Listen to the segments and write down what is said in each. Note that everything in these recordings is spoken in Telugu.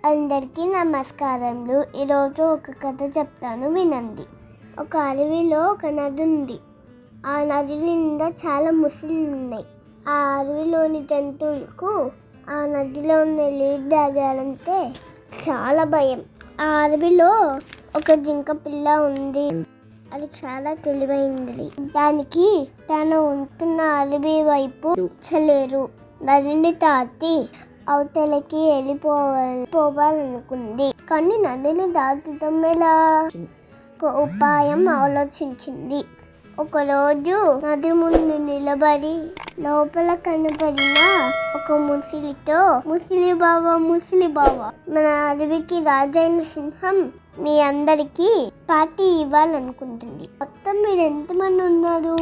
అందరికీ నమస్కారములు. ఈరోజు ఒక కథ చెప్తాను, వినండి. ఒక అడవిలో ఒక నది ఉంది. ఆ నది నిండా చాలా ముసళ్ళు ఉన్నాయి. ఆ అడవిలోని జంతువులకు ఆ నదిలో నీళ్ళు తాగాలంటే చాలా భయం. ఆ అడవిలో ఒక జింక పిల్ల ఉంది. అది చాలా తెలివైంది. దానికి తను ఉంటున్న అడవి వైపు చలేరు నదిని తాటి అవతలకి వెళ్ళిపోవాలనుకుంది. కానీ నదిని దాటడం ఎలా? ఒక ఉపాయం ఆలోచించింది. ఒకరోజు నది ముందు నిలబడి లోపల కనబడిన ఒక ముసలితో, ముసలి బావ, మన అడవికి రాజైన సింహం మీ అందరికీ పార్టీ ఇవ్వాలనుకుంటుంది. మొత్తం మీరు ఎంతమంది ఉన్నారు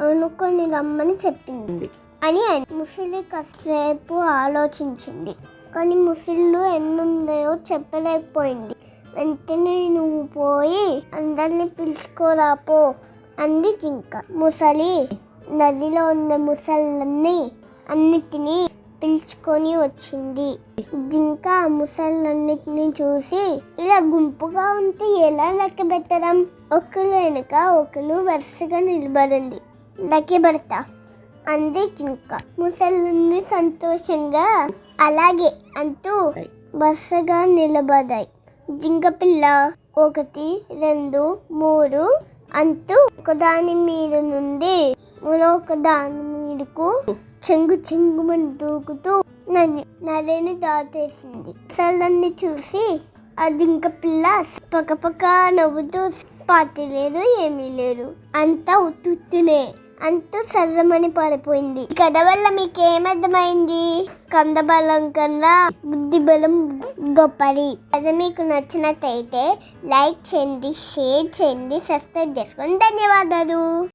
అనుకొని రమ్మని చెప్పింది అని ముసలి కాసేపు ఆలోచించింది. కానీ ముసళ్ళు ఎన్నున్నాయో చెప్పలేకపోయింది. వెంటనే నువ్వు పోయి అందరినీ పిలుచుకోరాపో అంది జింక. ముసలి నదిలో ఉన్న అన్నిటినీ పిలుచుకొని వచ్చింది. జింక ముసళ్ళన్నిటినీ చూసి, ఇలా గుంపుగా ఉంటే ఎలా లెక్క పెట్టడం? ఒకరు వెనుక ఒకరు వరుసగా నిలబడండి, లెక్క పెడతా అంది జింక. ముసళ్ళన్నీ సంతోషంగా అలాగే అంటూ వరుసగా నిలబడ్డాయి. జింక పిల్ల 1, 2, 3 అంటూ ఒకదాని మీద నుండి మరొక దాని మీదకు చెంగుమని దూకుతూ నదిని దాటేసింది. ముసళ్ళన్ని చూసి ఆ జింక పిల్ల పక్క నవ్వుతూ, పార్టీ లేదు, ఏమీ లేదు, అంతా ఉత్తునే అంటూ సర్రమని పడిపోయింది. ఈ కథ వల్ల మీకేమర్థమైంది? కందబలం కన్నా బుద్ధి బలం గొప్పది. అది మీకు నచ్చినట్టయితే లైక్ చేయండి, షేర్ చేయండి, సబ్స్క్రైబ్ చేసుకోండి. ధన్యవాదాలు.